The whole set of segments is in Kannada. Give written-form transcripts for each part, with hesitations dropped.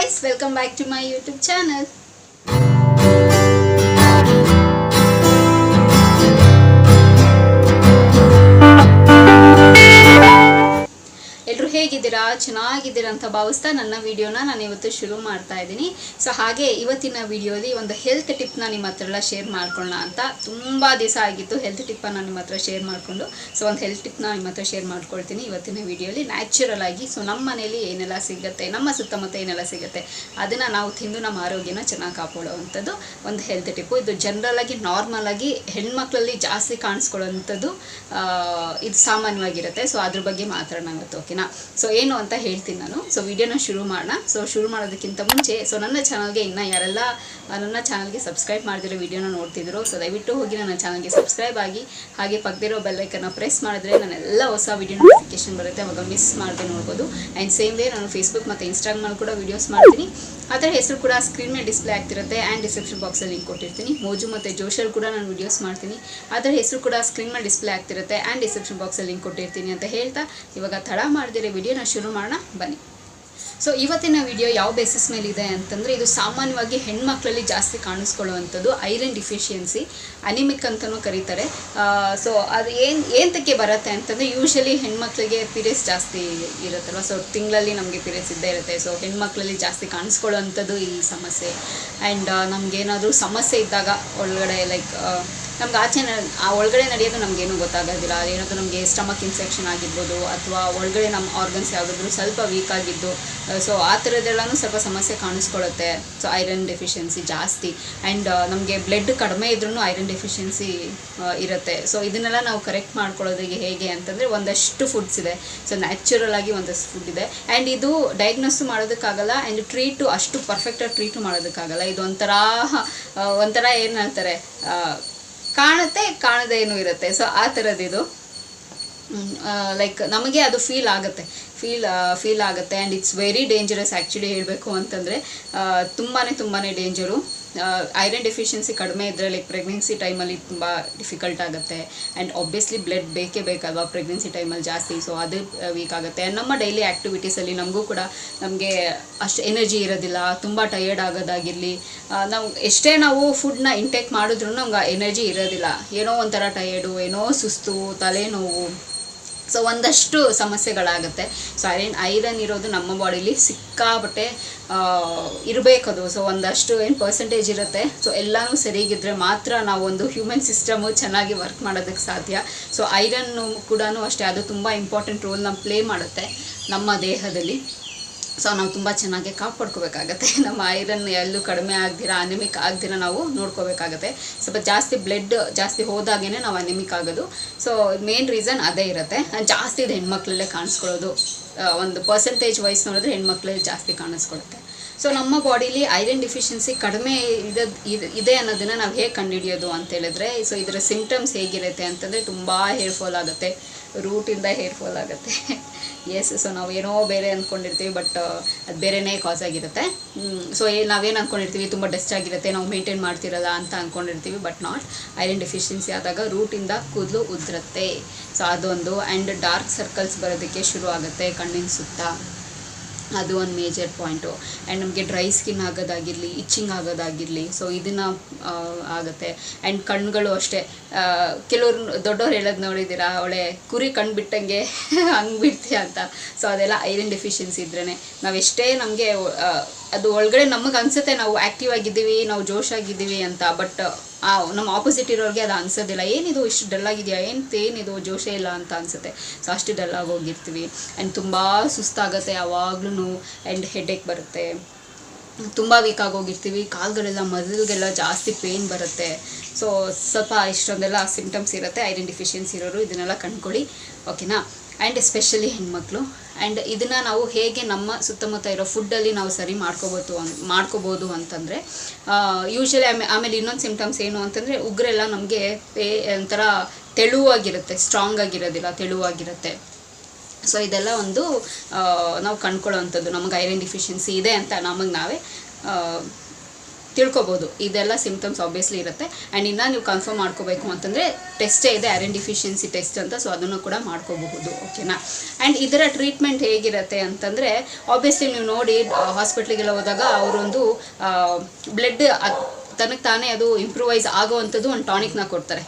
guys, welcome back to my YouTube channel. ಎಲ್ಲರೂ ಹೇಗಿದ್ದೀರಾ ಚೆನ್ನಾಗಿದ್ದೀರಾ ಅಂತ ಭಾವಿಸ್ತಾ ನನ್ನ ವಿಡಿಯೋನ ನಾನು ಇವತ್ತು ಶುರು ಮಾಡ್ತಾ ಇದ್ದೀನಿ. ಸೊ ಹಾಗೆ ಇವತ್ತಿನ ವಿಡಿಯೋಲಿ ಒಂದು ಹೆಲ್ತ್ ಟಿಪ್ನ ನಿಮ್ಮ ಹತ್ರ ಎಲ್ಲ ಶೇರ್ ಮಾಡ್ಕೊಳ್ಳೋಣ ಅಂತ. ತುಂಬ ದಿವಸ ಆಗಿತ್ತು ಹೆಲ್ತ್ ಟಿಪ್ಪನ್ನು ನಿಮ್ಮ ಹತ್ರ ಶೇರ್ ಮಾಡಿಕೊಂಡು. ಸೊ ಒಂದು ಹೆಲ್ತ್ ಟಿಪ್ನ ನಿಮ್ಮ ಹತ್ರ ಶೇರ್ ಮಾಡ್ಕೊಳ್ತೀನಿ ಇವತ್ತಿನ ವಿಡಿಯೋಲಿ. ನ್ಯಾಚುರಲ್ ಆಗಿ ಸೊ ನಮ್ಮ ಮನೇಲಿ ಏನೆಲ್ಲ ಸಿಗುತ್ತೆ, ನಮ್ಮ ಸುತ್ತಮುತ್ತ ಏನೆಲ್ಲ ಸಿಗುತ್ತೆ ಅದನ್ನು ನಾವು ತಿಂದು ನಮ್ಮ ಆರೋಗ್ಯನ ಚೆನ್ನಾಗಿ ಕಾಪಾಡುವಂಥದ್ದು ಒಂದು ಹೆಲ್ತ್ ಟಿಪ್ಪು. ಇದು ಜನರಲ್ ಆಗಿ ನಾರ್ಮಲ್ ಆಗಿ ಹೆಣ್ಮಕ್ಳಲ್ಲಿ ಜಾಸ್ತಿ ಕಾಣಿಸ್ಕೊಳ್ಳೋವಂಥದ್ದು. ಇದು ಸಾಮಾನ್ಯವಾಗಿರುತ್ತೆ. ಸೊ ಅದ್ರ ಬಗ್ಗೆ ಮಾತಾಡೋಣ ಇವತ್ತು, ಓಕೆನಾ? ಸೊ ಏನು ಅಂತ ಹೇಳ್ತೀನಿ ನಾನು. ಸೊ ವಿಡಿಯೋನ ಶುರು ಮಾಡೋಣ. ಸೊ ಶುರು ಮಾಡೋದಕ್ಕಿಂತ ಮುಂಚೆ ಸೊ ನನ್ನ ಚಾನಲ್ಗೆ ಇನ್ನೂ ಯಾರೆಲ್ಲ ನನ್ನ ಚಾನಲ್ಗೆ ಸಬ್ಸ್ಕ್ರೈಬ್ ಮಾಡಿದಿರೋ ವಿಡಿಯೋನ ನೋಡ್ತಿದ್ರು, ಸೊ ದಯವಿಟ್ಟು ಹೋಗಿ ನನ್ನ ಚಾನಲ್ಗೆ ಸಬ್ಸ್ಕ್ರೈಬ್ ಆಗಿ, ಹಾಗೆ ಪಕ್ಕದಿರೋ ಬೆಲ್ಲೈಕನ್ನ ಪ್ರೆಸ್ ಮಾಡಿದ್ರೆ ನಾನೆಲ್ಲ ಹೊಸ ವಿಡಿಯೋ ನೋಟಿಫಿಕೇಶನ್ ಬರುತ್ತೆ, ಅವಾಗ ಮಿಸ್ ಮಾಡದೆ ನೋಡ್ಬೋದು. ಆ್ಯಂಡ್ ಸೇಮ್ ವೇ ನಾನು ಫೇಸ್ಬುಕ್ ಮತ್ತು ಇನ್ಸ್ಟಾಗ್ರಾಮಲ್ಲಿ ಕೂಡ ವೀಡಿಯೋಸ್ ಮಾಡ್ತೀನಿ. ಅದರ ಹೆಸರು ಕೂಡ ಸ್ಕ್ರೀನ್ ಮೇಲೆ ಡಿಸ್ಪ್ಲೇ ಆಗ್ತಿರುತ್ತೆ ಆ್ಯಂಡ್ ಡಿಸ್ಕ್ರಿಪ್ಷನ್ ಬಾಕ್ಸಲ್ಲಿ ಲಿಂಕ್ ಕೊಟ್ಟಿರ್ತೀನಿ. ಮೋಜು ಮತ್ತು ಜೋಶಲ್ಲಿ ಕೂಡ ನಾನು ವೀಡಿಯೋಸ್ ಮಾಡ್ತೀನಿ. ಅದರ ಹೆಸರು ಕೂಡ ಸ್ಕ್ರೀನ್ ಮೇಲೆ ಡಿಸ್ಪ್ಲೇ ಆಗ್ತಿರುತ್ತೆ ಆ್ಯಂಡ್ ಡಿಸ್ಕ್ರಿಪ್ಷನ್ ಬಾಕ್ಸಲ್ಲಿ ಲಿಂಕ್ ಕೊಟ್ಟಿರ್ತೀನಿ ಅಂತ ಹೇಳ್ತಾ ಇವಾಗ ತಡ ಮಾಡಿದಿರೋ ವಿಡಿಯೋನ ಶುರು ಮಾಡೋಣ ಬನ್ನಿ. ಸೊ ಇವತ್ತಿನ ವಿಡಿಯೋ ಯಾವ ಬೇಸಿಸ್ ಮೇಲೆ ಇದೆ ಅಂತಂದರೆ, ಇದು ಸಾಮಾನ್ಯವಾಗಿ ಹೆಣ್ಮಕ್ಳಲ್ಲಿ ಜಾಸ್ತಿ ಕಾಣಿಸ್ಕೊಳ್ಳುವಂಥದ್ದು ಐರನ್ ಡಿಫಿಷಿಯನ್ಸಿ, ಅನಿಮಿಕ್ ಅಂತಲೂ ಕರೀತಾರೆ. ಸೊ ಅದು ಏನಕ್ಕೆ ಬರುತ್ತೆ ಅಂತಂದರೆ, ಯೂಶಲಿ ಹೆಣ್ಮಕ್ಳಿಗೆ ಪೀರಿಯಡ್ಸ್ ಜಾಸ್ತಿ ಇರುತ್ತಲ್ವ. ಸೊ ತಿಂಗಳಲ್ಲಿ ನಮಗೆ ಪೀರಿಯಡ್ಸ್ ಇದ್ದೇ ಇರುತ್ತೆ. ಸೊ ಹೆಣ್ಮಕ್ಳಲ್ಲಿ ಜಾಸ್ತಿ ಕಾಣಿಸ್ಕೊಳ್ಳೋವಂಥದ್ದು ಈ ಸಮಸ್ಯೆ. ಆ್ಯಂಡ್ ನಮಗೇನಾದರೂ ಸಮಸ್ಯೆ ಇದ್ದಾಗ ಒಳಗಡೆ ಲೈಕ್ ನಮ್ಗೆ ಆ ಒಳಗಡೆ ನಡೆಯೋದು ನಮಗೇನು ಗೊತ್ತಾಗೋದಿಲ್ಲ. ಏನಾದರೂ ನಮಗೆ ಸ್ಟಮಕ್ ಇನ್ಫೆಕ್ಷನ್ ಆಗಿರ್ಬೋದು, ಅಥವಾ ಒಳಗಡೆ ನಮ್ಮ ಆರ್ಗನ್ಸ್ ಯಾವುದಾದ್ರೂ ಸ್ವಲ್ಪ ವೀಕ್ ಆಗಿದ್ದು, ಸೊ ಆ ಥರದ್ದೆಲ್ಲನೂ ಸ್ವಲ್ಪ ಸಮಸ್ಯೆ ಕಾಣಿಸ್ಕೊಳ್ಳುತ್ತೆ. ಸೊ ಐರನ್ ಡೆಫಿಷಿಯನ್ಸಿ ಜಾಸ್ತಿ. ಆ್ಯಂಡ್ ನಮಗೆ ಬ್ಲಡ್ ಕಡಿಮೆ ಇದ್ರೂ ಐರನ್ ಡೆಫಿಷಿಯನ್ಸಿ ಇರುತ್ತೆ. ಸೊ ಇದನ್ನೆಲ್ಲ ನಾವು ಕರೆಕ್ಟ್ ಮಾಡ್ಕೊಳ್ಳೋದಿಗೆ ಹೇಗೆ ಅಂತಂದರೆ, ಒಂದಷ್ಟು ಫುಡ್ಸ್ ಇದೆ. ಸೊ ನ್ಯಾಚುರಲ್ ಆಗಿ ಒಂದಷ್ಟು ಫುಡ್ ಇದೆ. ಆ್ಯಂಡ್ ಇದು ಡಯಾಗ್ನೋಸ್ ಮಾಡೋದಕ್ಕಾಗಲ್ಲ, ಆ್ಯಂಡ್ ಟ್ರೀಟು ಅಷ್ಟು ಪರ್ಫೆಕ್ಟಾಗಿ ಟ್ರೀಟು ಮಾಡೋದಕ್ಕಾಗಲ್ಲ. ಇದು ಒಂಥರ ಏನು ಹೇಳ್ತಾರೆ, ಕಾಣುತ್ತೆ ಕಾಣದೇ ಏನೂ ಇರುತ್ತೆ. ಸೊ ಆ ಥರದ್ದಿದು ಲೈಕ್ ನಮಗೆ ಅದು ಫೀಲ್ ಆಗುತ್ತೆ and it's very dangerous actually ಹೇಳಬೇಕು ಅಂತಂದರೆ. ತುಂಬಾ ಡೇಂಜರು. ಐರನ್ ಡೆಫಿಷಿಯನ್ಸಿ ಕಡಿಮೆ ಇದ್ದರೆ ಲೈಕ್ ಪ್ರೆಗ್ನೆನ್ಸಿ ಟೈಮಲ್ಲಿ ತುಂಬ ಡಿಫಿಕಲ್ಟ್ ಆಗುತ್ತೆ. ಆ್ಯಂಡ್ ಆಬ್ವಿಯಸ್ಲಿ ಬ್ಲಡ್ ಬೇಕೇ ಬೇಕಲ್ವಾ ಪ್ರೆಗ್ನೆನ್ಸಿ ಟೈಮಲ್ಲಿ ಜಾಸ್ತಿ. ಸೊ ಅದು ವೀಕ್ ಆಗುತ್ತೆ. ಆ್ಯಂಡ್ ನಮ್ಮ ಡೈಲಿ ಆ್ಯಕ್ಟಿವಿಟೀಸಲ್ಲಿ ನಮಗೂ ಕೂಡ ನಮಗೆ ಅಷ್ಟು ಎನರ್ಜಿ ಇರೋದಿಲ್ಲ, ತುಂಬ ಟಯರ್ಡ್ ಆಗೋದಾಗಿರಲಿ, ನಾವು ಎಷ್ಟೇ ನಾವು ಫುಡ್ನ ಇಂಟೇಕ್ ಮಾಡಿದ್ರೂ ನಮ್ಗೆ ಎನರ್ಜಿ ಇರೋದಿಲ್ಲ. ಏನೋ ಒಂಥರ ಟಯರ್ಡು, ಏನೋ ಸುಸ್ತು, ತಲೆನೋವು, ಸೊ ಒಂದಷ್ಟು ಸಮಸ್ಯೆಗಳಾಗುತ್ತೆ. ಸೊ ಐರನ್ ಇರೋದು ನಮ್ಮ ಬಾಡಿಲಿ ಸಿಕ್ಕಾಬಟ್ಟೆ ಇರಬೇಕದು. ಸೊ ಒಂದಷ್ಟು ಏನು ಪರ್ಸೆಂಟೇಜ್ ಇರುತ್ತೆ. ಸೊ ಎಲ್ಲನೂ ಸರಿಗಿದ್ರೆ ಮಾತ್ರ ನಾವು ಒಂದು ಹ್ಯೂಮನ್ ಸಿಸ್ಟಮು ಚೆನ್ನಾಗಿ ವರ್ಕ್ ಮಾಡೋದಕ್ಕೆ ಸಾಧ್ಯ. ಸೊ ಐರನ್ನು ಕೂಡ ಅಷ್ಟೇ, ಅದು ತುಂಬ ಇಂಪಾರ್ಟೆಂಟ್ ರೋಲ್ನ ಪ್ಲೇ ಮಾಡುತ್ತೆ ನಮ್ಮ ದೇಹದಲ್ಲಿ. ಸೊ ನಾವು ತುಂಬ ಚೆನ್ನಾಗಿ ಕಾಪಾಡ್ಕೋಬೇಕಾಗತ್ತೆ. ನಮ್ಮ ಐರನ್ ಎಲ್ಲೂ ಕಡಿಮೆ ಆಗ್ದಿರ, ಅನಿಮಿಕ್ ಆಗ್ದಿರ ನಾವು ನೋಡ್ಕೋಬೇಕಾಗತ್ತೆ. ಸ್ವಲ್ಪ ಜಾಸ್ತಿ ಬ್ಲಡ್ ಜಾಸ್ತಿ ಹೋದಾಗೇ ನಾವು ಅನಿಮಿಕ್ ಆಗೋದು. ಸೊ ಮೇನ್ ರೀಸನ್ ಅದೇ ಇರುತ್ತೆ. ಜಾಸ್ತಿ ಇದು ಹೆಣ್ಮಕ್ಳಲ್ಲೇ ಕಾಣಿಸ್ಕೊಳ್ಳೋದು. ಒಂದು ಪರ್ಸೆಂಟೇಜ್ ವೈಸ್ ನೋಡಿದ್ರೆ ಹೆಣ್ಮಕ್ಳಲ್ಲಿ ಜಾಸ್ತಿ ಕಾಣಿಸ್ಕೊಳುತ್ತೆ. ಸೊ ನಮ್ಮ ಬಾಡೀಲಿ ಐರನ್ ಡಿಫಿಷಿಯನ್ಸಿ ಕಡಿಮೆ ಇದೆ ಅನ್ನೋದನ್ನು ನಾವು ಹೇಗೆ ಕಂಡುಹಿಡಿಯೋದು ಅಂತ ಹೇಳಿದ್ರೆ, ಸೊ ಇದರ ಸಿಂಪ್ಟಮ್ಸ್ ಹೇಗಿರುತ್ತೆ ಅಂತಂದರೆ, ತುಂಬ ಹೇರ್ ಫಾಲ್ ಆಗುತ್ತೆ, ರೂಟಿಂದ ಹೇರ್ ಫಾಲ್ ಆಗುತ್ತೆ. ಎಸ್, ಸೊ ನಾವು ಏನೋ ಬೇರೆ ಅಂದ್ಕೊಂಡಿರ್ತೀವಿ, ಬಟ್ ಅದು ಬೇರೆಯೇ ಕಾಸ್ ಆಗಿರುತ್ತೆ. ಸೊ ನಾವೇನು ಅಂದ್ಕೊಂಡಿರ್ತೀವಿ, ತುಂಬ ಡಸ್ಟ್ ಆಗಿರುತ್ತೆ, ನಾವು ಮೇಂಟೈನ್ ಮಾಡ್ತಿರಲ್ಲ ಅಂತ ಅಂದ್ಕೊಂಡಿರ್ತೀವಿ, ಬಟ್ ನಾಟ್. ಐರನ್ ಡೆಫಿಷಿಯನ್ಸಿ ಆದಾಗ ರೂಟಿಂದ ಕೂದಲು ಉದುರುತ್ತೆ. ಸೊ ಅದೊಂದು. ಆ್ಯಂಡ್ ಡಾರ್ಕ್ ಸರ್ಕಲ್ಸ್ ಬರೋದಕ್ಕೆ ಶುರು ಆಗುತ್ತೆ ಕಣ್ಣಿನ ಸುತ್ತ, ಅದು ಒಂದು ಮೇಜರ್ ಪಾಯಿಂಟು. ಆ್ಯಂಡ್ ನಮಗೆ ಡ್ರೈ ಸ್ಕಿನ್ ಆಗೋದಾಗಿರಲಿ, ಇಚ್ಚಿಂಗ್ ಆಗೋದಾಗಿರಲಿ, ಸೊ ಇದನ್ನು ಆಗುತ್ತೆ. ಆ್ಯಂಡ್ ಕಣ್ಣುಗಳು ಅಷ್ಟೇ. ಕೆಲವ್ರು ದೊಡ್ಡವ್ರು ಹೇಳೋದು ನೋಡಿದ್ದೀರಾ, ಅವಳೆ ಕುರಿ ಕಣ್ಣು ಬಿಟ್ಟಂಗೆ ಹಂಗೆ ಬಿಡ್ತೀಯ ಅಂತ. ಸೊ ಅದೆಲ್ಲ ಐರನ್ ಡೆಫಿಷಿಯನ್ಸಿ ಇದ್ರೇ. ನಾವೆಷ್ಟೇ ನಮಗೆ ಅದು ಒಳಗಡೆ ನಮಗೆ ಅನಿಸುತ್ತೆ ನಾವು ಆ್ಯಕ್ಟಿವ್ ಆಗಿದ್ದೀವಿ, ನಾವು ಜೋಶಾಗಿದ್ದೀವಿ ಅಂತ, ಬಟ್ ನಮ್ಮ ಆಪೋಸಿಟ್ ಇರೋರಿಗೆ ಅದು ಅನಿಸೋದಿಲ್ಲ. ಏನಿದು ಇಷ್ಟು ಡಲ್ ಆಗಿದೆಯಾ, ಏನಿದು ಜೋಶೇ ಇಲ್ಲ ಅಂತ ಅನಿಸುತ್ತೆ. ಸೊ ಅಷ್ಟು ಡಲ್ ಆಗೋಗಿರ್ತೀವಿ. ಆ್ಯಂಡ್ ತುಂಬ ಸುಸ್ತಾಗುತ್ತೆ ಯಾವಾಗ್ಲೂ. ಆ್ಯಂಡ್ ಹೆಡ್ಏಕ್ ಬರುತ್ತೆ, ತುಂಬ ವೀಕ್ ಆಗೋಗಿರ್ತೀವಿ. ಕಾಲುಗಳೆಲ್ಲ ಮಸಲ್ಗೆಲ್ಲ ಜಾಸ್ತಿ ಪೇಯ್ನ್ ಬರುತ್ತೆ. ಸೊ ಸ್ವಲ್ಪ ಇಷ್ಟೊಂದೆಲ್ಲ ಸಿಂಪ್ಟಮ್ಸ್ ಇರುತ್ತೆ. ಐರನ್ ಡಿಫಿಷಿಯನ್ಸಿ ಇರೋರು ಇದನ್ನೆಲ್ಲ ಕಂಡ್ಕೊಳ್ಳಿ, ಓಕೆನಾ? ಆ್ಯಂಡ್ ಎಸ್ಪೆಷಲಿ ಹೆಣ್ಮಕ್ಳು. ಆ್ಯಂಡ್ ಇದನ್ನು ನಾವು ಹೇಗೆ ನಮ್ಮ ಸುತ್ತಮುತ್ತ ಇರೋ ಫುಡ್ಡಲ್ಲಿ ನಾವು ಸರಿ ಮಾಡ್ಕೋಬೋದು ಅಂತಂದರೆ, ಯೂಶ್ವಲಿ ಆಮೇಲೆ ಇನ್ನೊಂದು ಸಿಂಪ್ಟಮ್ಸ್ ಏನು ಅಂತಂದರೆ, ಉಗುರೆಲ್ಲ ನಮಗೆ ಒಂಥರ ತೆಳುವಾಗಿರುತ್ತೆ, ಸ್ಟ್ರಾಂಗ್ ಆಗಿರೋದಿಲ್ಲ, ತೆಳುವಾಗಿರುತ್ತೆ. ಸೊ ಇದೆಲ್ಲ ಒಂದು ನಾವು ಕಂಡ್ಕೊಳ್ಳೋ ಅಂಥದ್ದು. ನಮಗೆ ಐರನ್ ಡಿಫಿಷಿಯನ್ಸಿ ಇದೆ ಅಂತ ನಮಗೆ ನಾವೇ ತಿಳ್ಕೊಬೋದು. ಇದೆಲ್ಲ ಸಿಮ್ಟಮ್ಸ್ ಆಬ್ವಿಯಸ್ಲಿ ಇರುತ್ತೆ. ಆ್ಯಂಡ್ ಇನ್ನೂ ನೀವು ಕನ್ಫರ್ಮ್ ಮಾಡ್ಕೋಬೇಕು ಅಂತಂದರೆ ಟೆಸ್ಟೇ ಇದೆ, ಐರನ್ ಡಿಫಿಷಿಯನ್ಸಿ ಟೆಸ್ಟ್ ಅಂತ. ಸೊ ಅದನ್ನು ಕೂಡ ಮಾಡ್ಕೋಬಹುದು. ಓಕೆನಾ. ಆ್ಯಂಡ್ ಇದರ ಟ್ರೀಟ್ಮೆಂಟ್ ಹೇಗಿರುತ್ತೆ ಅಂತಂದರೆ ಆಬ್ವಿಯಸ್ಲಿ ನೀವು ನೋಡಿ ಹಾಸ್ಪಿಟ್ಲಿಗೆಲ್ಲ ಹೋದಾಗ ಅವರೊಂದು ಬ್ಲಡ್ ತನಗೆ ತಾನೇ ಅದು ಇಂಪ್ರೂವೈಸ್ ಆಗೋವಂಥದ್ದು ಒಂದು ಟಾನಿಕ್ನ ಕೊಡ್ತಾರೆ.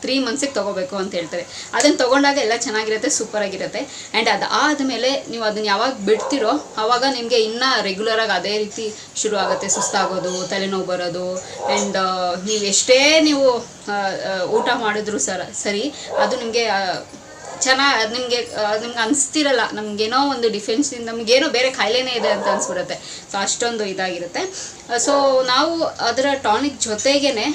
3 ಮಂತ್ಸಿಗೆ ತೊಗೋಬೇಕು ಅಂತ ಹೇಳ್ತಾರೆ. ಅದನ್ನು ತೊಗೊಂಡಾಗ ಎಲ್ಲ ಚೆನ್ನಾಗಿರುತ್ತೆ, ಸೂಪರಾಗಿರುತ್ತೆ. ಆ್ಯಂಡ್ ಅದಾದಮೇಲೆ ನೀವು ಅದನ್ನು ಯಾವಾಗ ಬಿಡ್ತಿರೋ ಆವಾಗ ನಿಮಗೆ ಇನ್ನೂ ರೆಗ್ಯುಲರಾಗಿ ಅದೇ ರೀತಿ ಶುರು ಆಗುತ್ತೆ, ಸುಸ್ತಾಗೋದು, ತಲೆನೋವು ಬರೋದು. ಆ್ಯಂಡ್ ನೀವು ಎಷ್ಟೇ ನೀವು ಊಟ ಮಾಡಿದ್ರು ಸರಿ ಅದು ನಿಮಗೆ ನಿಮಗೆ ಅನಿಸ್ತಿರಲ್ಲ, ನಮಗೇನೋ ಒಂದು ಡಿಫೆನ್ಸಿಂದ ನಮಗೇನೋ ಬೇರೆ ಕಾಯಿಲೆನೇ ಇದೆ ಅಂತ ಅನಿಸ್ಬಿಡುತ್ತೆ. ಸೊ ಅಷ್ಟೊಂದು ಇದಾಗಿರುತ್ತೆ. ಸೊ ನಾವು ಅದರ ಟಾನಿಕ್ ಜೊತೆಗೇ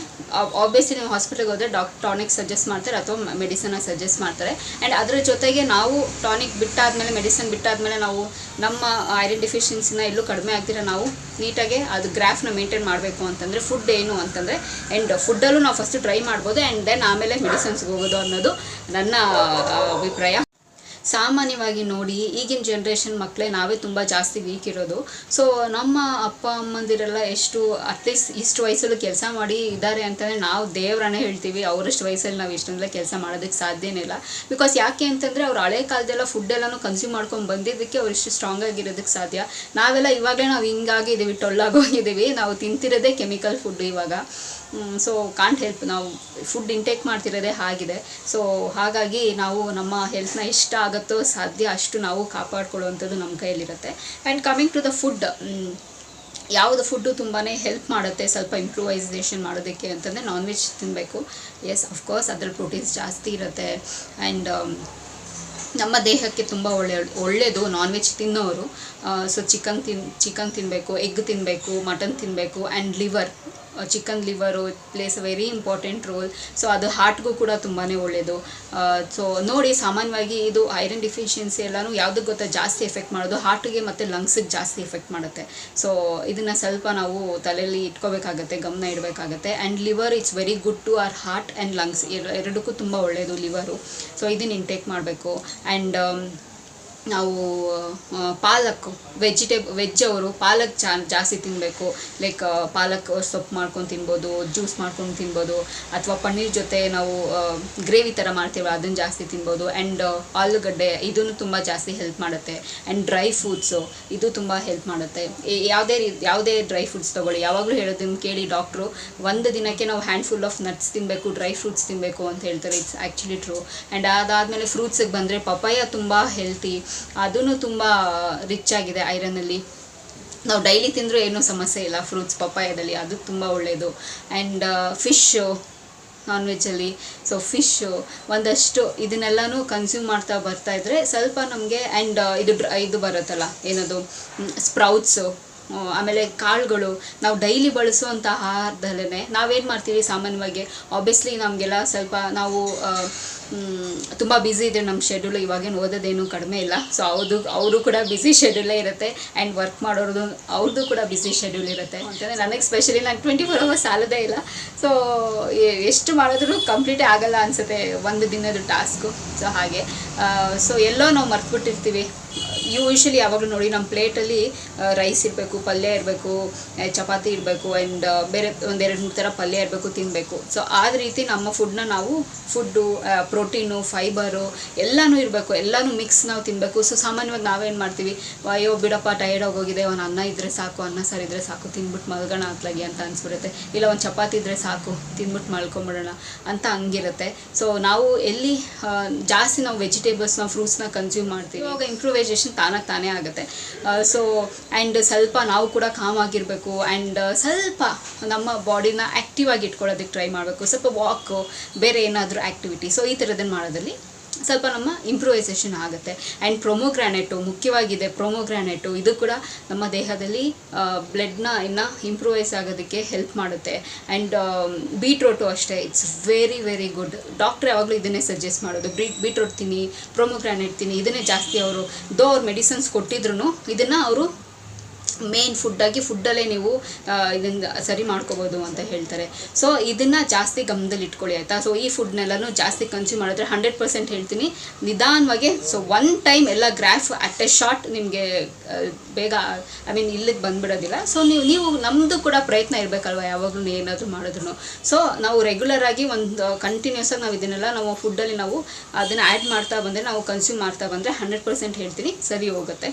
ಆಬ್ವಿಯಸ್ಲಿ ನೀವು ಹಾಸ್ಪಿಟಲ್ಗೆ ಹೋದರೆ ಟಾನಿಕ್ ಸಜೆಸ್ಟ್ ಮಾಡ್ತಾರೆ ಅಥವಾ ಮೆಡಿಸನ್ನ ಸಜೆಸ್ಟ್ ಮಾಡ್ತಾರೆ. ಆ್ಯಂಡ್ ಅದರ ಜೊತೆಗೆ ನಾವು ಟಾನಿಕ್ ಬಿಟ್ಟಾದಮೇಲೆ, ಮೆಡಿಸನ್ ಬಿಟ್ಟಾದಮೇಲೆ ನಾವು ನಮ್ಮ ಐರನ್ ಡಿಫಿಷಿಯನ್ಸಿನ ಎಲ್ಲೂ ಕಡಿಮೆ ಆಗ್ತಿರ ನಾವು ನೀಟಾಗಿ ಅದು ಗ್ರಾಫ್ನ ಮೇಂಟೈನ್ ಮಾಡಬೇಕು ಅಂತಂದರೆ ಫುಡ್ ಏನು ಅಂತಂದರೆ, ಆ್ಯಂಡ್ ಫುಡ್ಡಲ್ಲೂ ನಾವು ಫಸ್ಟು ಟ್ರೈ ಮಾಡ್ಬೋದು ಆ್ಯಂಡ್ ದೆನ್ ಆಮೇಲೆ ಮೆಡಿಸನ್ಸ್ಗೆ ಹೋಗೋದು ಅನ್ನೋದು ನನ್ನ ಅಭಿಪ್ರಾಯ. ಸಾಮಾನ್ಯವಾಗಿ ನೋಡಿ ಈಗಿನ ಜನ್ರೇಷನ್ ಮಕ್ಕಳೇ ನಾವೇ ತುಂಬ ಜಾಸ್ತಿ ವೀಕ್ ಇರೋದು. ಸೊ ನಮ್ಮ ಅಪ್ಪ ಅಮ್ಮಂದಿರೆಲ್ಲ ಎಷ್ಟು ಅಟ್ಲೀಸ್ಟ್ ಇಷ್ಟು ವಯಸ್ಸಲ್ಲೂ ಕೆಲಸ ಮಾಡಿ ಇದ್ದಾರೆ ಅಂತಂದರೆ ನಾವು ದೇವರನ್ನೇ ಹೇಳ್ತೀವಿ. ಅವರಷ್ಟು ವಯಸ್ಸಲ್ಲಿ ನಾವು ಇಷ್ಟೊಂದೆಲ್ಲ ಕೆಲಸ ಮಾಡೋದಕ್ಕೆ ಸಾಧ್ಯನೇ ಇಲ್ಲ. ಬಿಕಾಸ್ ಯಾಕೆ ಅಂತಂದರೆ ಅವ್ರು ಹಳೆ ಕಾಲದೆಲ್ಲ ಫುಡ್ಡೆಲ್ಲನೂ ಕನ್ಸ್ಯೂಮ್ ಮಾಡ್ಕೊಂಡು ಬಂದಿದ್ದಕ್ಕೆ ಅವ್ರು ಇಷ್ಟು ಸ್ಟ್ರಾಂಗ್ ಆಗಿರೋದಕ್ಕೆ ಸಾಧ್ಯ. ನಾವೆಲ್ಲ ಇವಾಗಲೇ ನಾವು ಹಿಂಗಾಗಿದ್ದೀವಿ, ಟೊಳ್ಳಾಗೋಗಿದ್ದೀವಿ. ನಾವು ತಿಂತಿರೋದೇ ಕೆಮಿಕಲ್ ಫುಡ್ ಇವಾಗ. ಸೊ ಕಾಂಟ್ ಹೆಲ್ಪ್, ನಾವು ಫುಡ್ ಇಂಟೇಕ್ ಮಾಡ್ತಿರೋದೇ ಆಗಿದೆ. ಸೊ ಹಾಗಾಗಿ ನಾವು ನಮ್ಮ ಹೆಲ್ತ್ನ ಎಷ್ಟು ಆಗುತ್ತೋ ಸಾಧ್ಯ ಅಷ್ಟು ನಾವು ಕಾಪಾಡ್ಕೊಳ್ಳುವಂಥದ್ದು ನಮ್ಮ ಕೈಯಲ್ಲಿರುತ್ತೆ. And coming to the food, ಯಾವುದು ಫುಡ್ಡು ತುಂಬಾ ಹೆಲ್ಪ್ ಮಾಡುತ್ತೆ ಸ್ವಲ್ಪ ಇಂಪ್ರೂವೈಸೇಷನ್ ಮಾಡೋದಕ್ಕೆ ಅಂತಂದರೆ ನಾನ್ ವೆಜ್ ತಿನ್ನಬೇಕು. ಎಸ್, ಅಫ್ಕೋರ್ಸ್ ಅದ್ರಲ್ಲಿ ಪ್ರೋಟೀನ್ಸ್ ಜಾಸ್ತಿ ಇರುತ್ತೆ. ಆ್ಯಂಡ್ ನಮ್ಮ ದೇಹಕ್ಕೆ ತುಂಬ ಒಳ್ಳೆಯದು ನಾನ್ ವೆಜ್ ತಿನ್ನೋರು. ಸೊ ಚಿಕನ್ ತಿನ್ನಬೇಕು, ಎಗ್ ತಿನ್ನಬೇಕು, ಮಟನ್ ತಿನ್ನಬೇಕು. And liver, chicken liver plays a very important role. So ಅದು ಹಾರ್ಟ್ಗೂ ಕೂಡ ತುಂಬಾ ಒಳ್ಳೆಯದು. ಸೊ ನೋಡಿ, ಸಾಮಾನ್ಯವಾಗಿ ಇದು ಐರನ್ ಡಿಫಿಷಿಯನ್ಸಿ ಎಲ್ಲನೂ ಯಾವುದಕ್ಕೆ ಗೊತ್ತಾ ಜಾಸ್ತಿ ಎಫೆಕ್ಟ್ ಮಾಡೋದು, ಹಾರ್ಟಿಗೆ ಮತ್ತು ಲಂಗ್ಸಿಗೆ ಜಾಸ್ತಿ ಎಫೆಕ್ಟ್ ಮಾಡುತ್ತೆ. ಸೊ ಇದನ್ನು ಸ್ವಲ್ಪ ನಾವು ತಲೆಯಲ್ಲಿ ಇಟ್ಕೋಬೇಕಾಗತ್ತೆ, ಗಮನ ಇಡಬೇಕಾಗತ್ತೆ. And liver it's very good to our heart and lungs, ಎರಡಕ್ಕೂ ತುಂಬ ಒಳ್ಳೆಯದು ಲಿವರು. ಸೊ ಇದನ್ನು ಇಂಟೇಕ್ ಮಾಡಬೇಕು. ಆ್ಯಂಡ್ ನಾವು ಪಾಲಕ್ ವೆಜ್ ಅವರು ಪಾಲಕ್ ಜಾಸ್ತಿ ತಿನ್ನಬೇಕು. ಲೈಕ್ ಪಾಲಕ್ ಸೊಪ್ಪು ಮಾಡ್ಕೊಂಡು ತಿನ್ಬೋದು, ಜ್ಯೂಸ್ ಮಾಡ್ಕೊಂಡು ತಿನ್ಬೋದು, ಅಥವಾ ಪನ್ನೀರ್ ಜೊತೆ ನಾವು ಗ್ರೇವಿ ಥರ ಮಾಡ್ತೀವಿ ಅದನ್ನು ಜಾಸ್ತಿ ತಿನ್ಬೋದು. ಆ್ಯಂಡ್ ಆಲೂಗಡ್ಡೆ ಇದನ್ನು ತುಂಬ ಜಾಸ್ತಿ ಹೆಲ್ಪ್ ಮಾಡುತ್ತೆ. ಆ್ಯಂಡ್ ಡ್ರೈ ಫ್ರೂಟ್ಸು ಇದು ತುಂಬ ಹೆಲ್ಪ್ ಮಾಡುತ್ತೆ. ಯಾವುದೇ ಡ್ರೈ ಫ್ರೂಟ್ಸ್ ತೊಗೊಳ್ಳಿ, ಯಾವಾಗಲೂ ಹೇಳೋದನ್ನು ಕೇಳಿ ಡಾಕ್ಟ್ರು, ಒಂದು ದಿನಕ್ಕೆ ನಾವು ಹ್ಯಾಂಡ್ಫುಲ್ ಆಫ್ ನಟ್ಸ್ ತಿನ್ನಬೇಕು, ಡ್ರೈ ಫ್ರೂಟ್ಸ್ ತಿನ್ನಬೇಕು ಅಂತ ಹೇಳ್ತಾರೆ. It's actually true. ಆ್ಯಂಡ್ ಅದಾದಮೇಲೆ ಫ್ರೂಟ್ಸಿಗೆ ಬಂದರೆ ಪಪಾಯ ತುಂಬ ಹೆಲ್ತಿ, ಅದೂ ತುಂಬ ರಿಚ್ ಆಗಿದೆ ಐರನ್ನಲ್ಲಿ. ನಾವು ಡೈಲಿ ತಿಂದರೂ ಏನೂ ಸಮಸ್ಯೆ ಇಲ್ಲ ಫ್ರೂಟ್ಸ್ ಪಪಾಯದಲ್ಲಿ, ಅದು ತುಂಬ ಒಳ್ಳೆಯದು. ಆ್ಯಂಡ್ ಫಿಶ್ಶು ನಾನ್ ವೆಜ್ಜಲ್ಲಿ, ಸೊ ಫಿಶ್ಶು ಒಂದಷ್ಟು ಇದನ್ನೆಲ್ಲನೂ ಕನ್ಸ್ಯೂಮ್ ಮಾಡ್ತಾ ಬರ್ತಾಯಿದ್ರೆ ಸ್ವಲ್ಪ ನಮಗೆ. ಆ್ಯಂಡ್ ಇದು ಬರುತ್ತಲ್ಲ ಏನದು ಸ್ಪ್ರೌಟ್ಸು, ಆಮೇಲೆ ಕಾಳುಗಳು, ನಾವು ಡೈಲಿ ಬಳಸುವಂಥ ಆಹಾರದಲ್ಲೇ ನಾವೇನು ಮಾಡ್ತೀವಿ ಸಾಮಾನ್ಯವಾಗಿ, ಆಬ್ವಿಯಸ್ಲಿ ನಮಗೆಲ್ಲ ಸ್ವಲ್ಪ ನಾವು ತುಂಬ ಬ್ಯುಸಿ ಇದೆ ನಮ್ಮ ಶೆಡ್ಯೂಲ್. ಇವಾಗೇನು ಓದೋದೇನು ಕಡಿಮೆ ಇಲ್ಲ. ಸೊ ಅವರು ಕೂಡ ಬ್ಯುಸಿ ಶೆಡ್ಯೂಲೇ ಇರುತ್ತೆ. ಆ್ಯಂಡ್ ವರ್ಕ್ ಮಾಡೋರದು ಅವ್ರದ್ದು ಕೂಡ ಬ್ಯುಸಿ ಶೆಡ್ಯೂಲ್ ಇರುತ್ತೆ. ಅಂತಂದರೆ ನನಗೆ ಸ್ಪೆಷಲಿ ನಾನು 24 hours ಸಾಲೋದೇ ಇಲ್ಲ. ಸೊ ಎಷ್ಟು ಮಾಡಿದ್ರೂ ಕಂಪ್ಲೀಟೇ ಆಗಲ್ಲ ಅನಿಸುತ್ತೆ ಒಂದು ದಿನದ ಟಾಸ್ಕು. ಸೊ ಹಾಗೆ ಸೊ ಎಲ್ಲೋ ನಾವು ಮರ್ತ್ಬಿಟ್ಟಿರ್ತೀವಿ. ಯೂಶ್ವಲಿ ಯಾವಾಗಲೂ ನೋಡಿ ನಮ್ಮ ಪ್ಲೇಟಲ್ಲಿ ರೈಸ್ ಇರಬೇಕು, ಪಲ್ಯ ಇರಬೇಕು, ಚಪಾತಿ ಇರಬೇಕು, ಆ್ಯಂಡ್ ಬೇರೆ 1-2-3 ಥರ ಪಲ್ಯ ಇರಬೇಕು, ತಿನ್ನಬೇಕು. ಸೊ ಆ ರೀತಿ ನಮ್ಮ ಫುಡ್ನ ನಾವು ಪ್ರೋಟೀನು, ಫೈಬರು ಎಲ್ಲನೂ ಇರಬೇಕು, ಎಲ್ಲನೂ ಮಿಕ್ಸ್ ನಾವು ತಿನ್ನಬೇಕು. ಸೊ ಸಾಮಾನ್ಯವಾಗಿ ನಾವೇನು ಮಾಡ್ತೀವಿ, ಅಯ್ಯೋ ಬಿಡಪ್ಪ ಟಯರ್ಡ್ ಆಗೋಗಿದೆ, ಒಂದು ಅನ್ನ ಇದ್ದರೆ ಸಾಕು, ಅನ್ನ ಸಾರು ಇದ್ದರೆ ಸಾಕು, ತಿಂದ್ಬಿಟ್ಟು ಮಲ್ಗೋಣ ಅತ್ಲಾಗಿ ಅಂತ ಅನಿಸ್ಬಿಡುತ್ತೆ. ಇಲ್ಲ ಒಂದು ಚಪಾತಿ ಇದ್ದರೆ ಸಾಕು, ತಿಂದ್ಬಿಟ್ಟು ಮಲ್ಕೊಂಬಿಡೋಣ ಅಂತ ಹಂಗಿರುತ್ತೆ. ಸೊ ನಾವು ಎಲ್ಲಿ ಜಾಸ್ತಿ ನಾವು ವೆಜಿಟೇಬಲ್ಸ್ನ, ಫ್ರೂಟ್ಸ್ನ ಕನ್ಸ್ಯೂಮ್ ಮಾಡ್ತೀವಿ, ಇವಾಗ ಇಂಪ್ರೂವೈಸೇಷನ್ ತಾನೇ ಆಗುತ್ತೆ. ಸೊ ಆ್ಯಂಡ್ ಸ್ವಲ್ಪ ನಾವು ಕೂಡ ಕಾಮ್ ಆಗಿರಬೇಕು. ಆ್ಯಂಡ್ ಸ್ವಲ್ಪ ನಮ್ಮ ಬಾಡಿನ ಆ್ಯಕ್ಟಿವ್ ಆಗಿ ಇಟ್ಕೊಳ್ಳೋದಕ್ಕೆ ಟ್ರೈ ಮಾಡಬೇಕು. ಸ್ವಲ್ಪ ವಾಕು, ಬೇರೆ ಏನಾದರೂ ಆ್ಯಕ್ಟಿವಿಟಿ, ಸೊ ಈ ಥರದನ್ನು ಮಾಡೋದ್ರಲ್ಲಿ ಸ್ವಲ್ಪ ನಮ್ಮ ಇಂಪ್ರೂವೈಸೇಷನ್ ಆಗುತ್ತೆ. ಆ್ಯಂಡ್ ಪ್ರೊಮೋಗ್ರಾನೇಟು ಮುಖ್ಯವಾಗಿದೆ. ಪ್ರೊಮೋಗ್ರಾನೇಟು ಇದು ಕೂಡ ನಮ್ಮ ದೇಹದಲ್ಲಿ ಬ್ಲಡ್ನ ಇನ್ನು ಇಂಪ್ರೂವೈಸ್ ಆಗೋದಕ್ಕೆ ಹೆಲ್ಪ್ ಮಾಡುತ್ತೆ. ಆ್ಯಂಡ್ ಬೀಟ್ರೋಟು ಅಷ್ಟೇ, ಇಟ್ಸ್ ವೆರಿ ಗುಡ್. ಡಾಕ್ಟ್ರ್ ಯಾವಾಗಲೂ ಇದನ್ನೇ ಸಜೆಸ್ಟ್ ಮಾಡೋದು, ಬೀಟ್ರೋಟ್ ತಿನ್ನಿ, ಪ್ರೊಮೋಗ್ರಾನೇಟ್ ತಿನ್ನಿ, ಇದನ್ನೇ ಜಾಸ್ತಿ ಅವರು ಅವ್ರು ಮೆಡಿಸಿನ್ಸ್ ಕೊಟ್ಟಿದ್ರು ಇದನ್ನು ಅವರು ಮೇನ್ ಫುಡ್ಡಲ್ಲೇ ನೀವು ಇದನ್ನು ಸರಿ ಮಾಡ್ಕೋಬೋದು ಅಂತ ಹೇಳ್ತಾರೆ. ಸೊ ಇದನ್ನು ಜಾಸ್ತಿ ಗಮನದಲ್ಲಿ ಇಟ್ಕೊಳ್ಳಿ ಆಯಿತಾ. ಸೊ ಈ ಫುಡ್ನೆಲ್ಲನೂ ಜಾಸ್ತಿ ಕನ್ಸ್ಯೂಮ್ ಮಾಡಿದ್ರೆ 100% ಹೇಳ್ತೀನಿ ನಿಧಾನವಾಗಿ. ಸೊ ಒನ್ ಟೈಮ್ ಎಲ್ಲ ಗ್ರಾಫ್ ಅಟ್ ಎ ಶಾರ್ಟ್ ನಿಮಗೆ ಬೇಗ ಇಲ್ಲಿಗೆ ಬಂದುಬಿಡೋದಿಲ್ಲ. ಸೊ ನೀವು ನಮ್ಮದು ಕೂಡ ಪ್ರಯತ್ನ ಇರಬೇಕಲ್ವ ಯಾವಾಗಲೂ ಏನಾದರೂ ಮಾಡಿದ್ರು. ಸೊ ನಾವು ರೆಗ್ಯುಲರಾಗಿ ಒಂದು ಕಂಟಿನ್ಯೂಸ್ ಆಗಿ ನಾವು ಇದನ್ನೆಲ್ಲ ನಾವು ಫುಡ್ಡಲ್ಲಿ ನಾವು ಅದನ್ನು ಆ್ಯಡ್ ಮಾಡ್ತಾ ಬಂದರೆ, ನಾವು ಕನ್ಸ್ಯೂಮ್ ಮಾಡ್ತಾ ಬಂದರೆ 100% ಹೇಳ್ತೀನಿ ಸರಿ ಹೋಗುತ್ತೆ.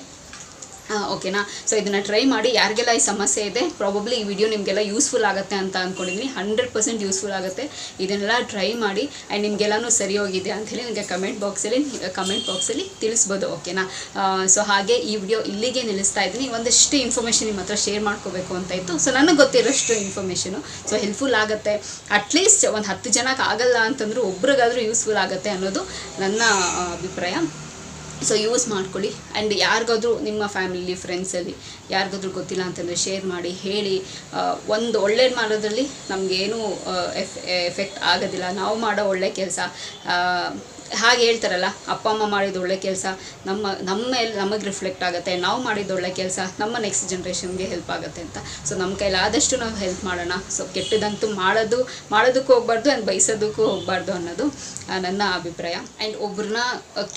ಓಕೆನಾ. ಸೊ ಇದನ್ನು ಟ್ರೈ ಮಾಡಿ. ಯಾರಿಗೆಲ್ಲ ಈ ಸಮಸ್ಯೆ ಇದೆ ಪ್ರಾಬಬ್ಲಿ ಈ ವಿಡಿಯೋ ನಿಮಗೆಲ್ಲ ಯೂಸ್ಫುಲ್ ಆಗುತ್ತೆ ಅಂತ ಅಂದ್ಕೊಂಡಿದ್ದೀನಿ. 100% ಯೂಸ್ಫುಲ್ ಆಗುತ್ತೆ. ಇದನ್ನೆಲ್ಲ ಟ್ರೈ ಮಾಡಿ ಆ್ಯಂಡ್ ನಿಮಗೆಲ್ಲನೂ ಸರಿ ಹೋಗಿದೆ ಅಂಥೇಳಿ ನನಗೆ ಕಮೆಂಟ್ ಬಾಕ್ಸಲ್ಲಿ ತಿಳಿಸ್ಬೋದು. ಓಕೆನಾ. ಸೊ ಹಾಗೆ ಈ ವಿಡಿಯೋ ಇಲ್ಲಿಗೆ ನಿಲ್ಲಿಸ್ತಾ ಇದ್ದೀನಿ. ಒಂದಷ್ಟು ಇನ್ಫಾರ್ಮೇಷನ್ ನಿಮ್ಮ ಹತ್ರ ಶೇರ್ ಮಾಡ್ಕೋಬೇಕು ಅಂತ ಇತ್ತು. ಸೊ ನನಗೆ ಗೊತ್ತಿರೋಷ್ಟು ಇನ್ಫಾರ್ಮೇಷನು ಸೊ ಹೆಲ್ಪ್ಫುಲ್ ಆಗುತ್ತೆ. ಅಟ್ಲೀಸ್ಟ್ ಒಂದು 10 ಜನಕ್ಕೆ ಆಗಲ್ಲ ಅಂತಂದರೂ ಒಬ್ರಿಗಾದರೂ ಯೂಸ್ಫುಲ್ ಆಗುತ್ತೆ ಅನ್ನೋದು ನನ್ನ ಅಭಿಪ್ರಾಯ. ಸೊ ಯೂಸ್ ಮಾಡ್ಕೊಳ್ಳಿ. ಆ್ಯಂಡ್ ಯಾರಿಗಾದ್ರೂ ನಿಮ್ಮ ಫ್ಯಾಮಿಲಿ ಫ್ರೆಂಡ್ಸಲ್ಲಿ ಯಾರಿಗಾದ್ರೂ ಗೊತ್ತಿಲ್ಲ ಅಂತಂದರೆ ಶೇರ್ ಮಾಡಿ, ಹೇಳಿ. ಒಂದು ಒಳ್ಳೇದು ಮಾಡೋದ್ರಲ್ಲಿ ನಮಗೇನೂ ಎಫೆಕ್ಟ್ ಆಗೋದಿಲ್ಲ. ನಾವು ಮಾಡೋ ಒಳ್ಳೆ ಕೆಲಸ ಹಾಗೆ ಹೇಳ್ತಾರಲ್ಲ, ಅಪ್ಪ ಅಮ್ಮ ಮಾಡಿದ ಒಳ್ಳೆ ಕೆಲಸ ನಮ್ಮ ಮೇಲೆ ನಮಗೆ ರಿಫ್ಲೆಕ್ಟ್ ಆಗುತ್ತೆ. ನಾವು ಮಾಡಿದ ಒಳ್ಳೆ ಕೆಲಸ ನಮ್ಮ ನೆಕ್ಸ್ಟ್ ಜನ್ರೇಷನ್ಗೆ ಹೆಲ್ಪ್ ಆಗುತ್ತೆ ಅಂತ. ಸೊ ನಮ್ಮ ಕೈಲಾದಷ್ಟು ನಾವು ಹೆಲ್ಪ್ ಮಾಡೋಣ. ಸೊ ಕೆಟ್ಟದಂತೂ ಮಾಡೋದಕ್ಕೂ ಹೋಗ್ಬಾರ್ದು ಆ್ಯಂಡ್ ಬಯಸೋದಕ್ಕೂ ಹೋಗಬಾರ್ದು ಅನ್ನೋದು ನನ್ನ ಅಭಿಪ್ರಾಯ. ಆ್ಯಂಡ್ ಒಬ್ರನ್ನ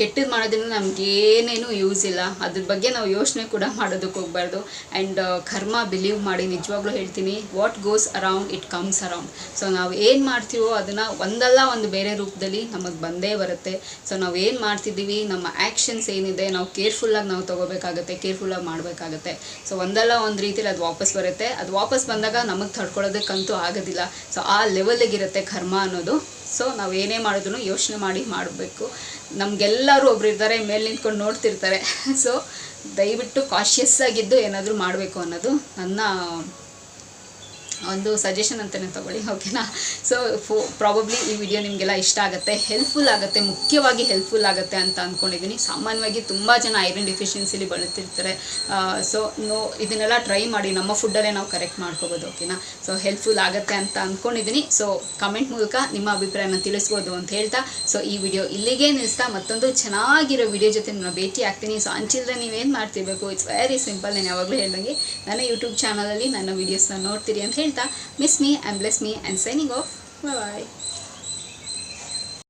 ಕೆಟ್ಟದ್ದು ಮಾಡೋದ್ರಿಂದ ನಮಗೇನೇನು ಯೂಸ್ ಇಲ್ಲ. ಅದ್ರ ಬಗ್ಗೆ ನಾವು ಯೋಚನೆ ಕೂಡ ಮಾಡೋದಕ್ಕೆ ಹೋಗಬಾರ್ದು. ಆ್ಯಂಡ್ ಕರ್ಮ ಬಿಲೀವ್ ಮಾಡಿ, ನಿಜವಾಗ್ಲೂ ಹೇಳ್ತೀನಿ, what goes around it comes around. So ನಾವು ಏನು ಮಾಡ್ತೀವೋ ಅದನ್ನು ಒಂದಲ್ಲ ಒಂದು ಬೇರೆ ರೂಪದಲ್ಲಿ ನಮಗೆ ಬಂದೇ ಬರುತ್ತೆ. ಸೊ ನಾವು ಏನು ಮಾಡ್ತಿದ್ದೀವಿ, ನಮ್ಮ ಆ್ಯಕ್ಷನ್ಸ್ ಏನಿದೆ, ನಾವು ಕೇರ್ಫುಲ್ಲಾಗಿ ನಾವು ತೊಗೋಬೇಕಾಗುತ್ತೆ, ಕೇರ್ಫುಲ್ಲಾಗಿ ಮಾಡಬೇಕಾಗುತ್ತೆ. ಸೊ ಒಂದಲ್ಲ ಒಂದು ರೀತಿಯಲ್ಲಿ ಅದು ವಾಪಸ್ ಬರುತ್ತೆ. ಅದು ವಾಪಸ್ ಬಂದಾಗ ನಮಗೆ ತಡ್ಕೊಳ್ಳೋದಕ್ಕಂತೂ ಆಗೋದಿಲ್ಲ. ಸೊ ಆ ಲೆವೆಲಿಗಿರುತ್ತೆ ಕರ್ಮ ಅನ್ನೋದು. ಸೊ ನಾವು ಏನೇ ಮಾಡಿದ್ರು ಯೋಚನೆ ಮಾಡಿ ಮಾಡಬೇಕು. ನಮಗೆಲ್ಲರೂ ಒಬ್ರು ಇರ್ತಾರೆ ಮೇಲೆ ನಿಂತ್ಕೊಂಡು ನೋಡ್ತಿರ್ತಾರೆ. ಸೊ ದಯವಿಟ್ಟು ಕಾಷಿಯಸ್ ಆಗಿದ್ದು ಏನಾದರೂ ಮಾಡಬೇಕು ಅನ್ನೋದು ನನ್ನ ಒಂದು ಸಜೆಷನ್ ಅಂತಲೇ ತೊಗೊಳ್ಳಿ. ಓಕೆನಾ. ಸೊ ಪ್ರಾಬಬ್ಲಿ ಈ ವಿಡಿಯೋ ನಿಮಗೆಲ್ಲ ಇಷ್ಟ ಆಗುತ್ತೆ, ಹೆಲ್ಪ್ಫುಲ್ ಆಗುತ್ತೆ, ಮುಖ್ಯವಾಗಿ ಹೆಲ್ಪ್ಫುಲ್ ಆಗುತ್ತೆ ಅಂತ ಅಂದ್ಕೊಂಡಿದ್ದೀನಿ. ಸಾಮಾನ್ಯವಾಗಿ ತುಂಬ ಜನ ಐರನ್ ಡಿಫಿಷಿಯನ್ಸಿಲಿ ಬಳಲ್ತಿರ್ತಾರೆ. ಸೊ ಇದನ್ನೆಲ್ಲ ಟ್ರೈ ಮಾಡಿ, ನಮ್ಮ ಫುಡ್ಡಲ್ಲೇ ನಾವು ಕರೆಕ್ಟ್ ಮಾಡ್ಕೋಬೋದು. ಓಕೆನಾ. ಸೊ ಹೆಲ್ಪ್ಫುಲ್ ಆಗುತ್ತೆ ಅಂತ ಅಂದ್ಕೊಂಡಿದ್ದೀನಿ. ಸೊ ಕಮೆಂಟ್ ಮೂಲಕ ನಿಮ್ಮ ಅಭಿಪ್ರಾಯನ ತಿಳಿಸ್ಬೋದು ಅಂತ ಹೇಳ್ತಾ, ಸೊ ಈ ವಿಡಿಯೋ ಇಲ್ಲಿಗೆ ನಿಲ್ಲಿಸ್ತಾ ಮತ್ತೊಂದು ಚೆನ್ನಾಗಿರೋ ವಿಡಿಯೋ ಜೊತೆ ನಾನು ಭೇಟಿ ಆಗ್ತೀನಿ. ಸೊ ಅಂಚಿಲ್ರೆ ನೀವೇನು ಮಾಡ್ತಿರ್ಬೇಕು, ಇಟ್ಸ್ ವೆರಿ ಸಿಂಪಲ್. ನಾನು ಯಾವಾಗಲೂ ಹೇಳ್ದಂಗೆ ನನ್ನ ಯೂಟ್ಯೂಬ್ ಚಾನಲಲ್ಲಿ ನನ್ನ ವೀಡಿಯೋಸ್ನ ನೋಡ್ತೀರಿ ಅಂತ ಹೇಳ್ತಾ, miss me and bless me and signing off. Bye.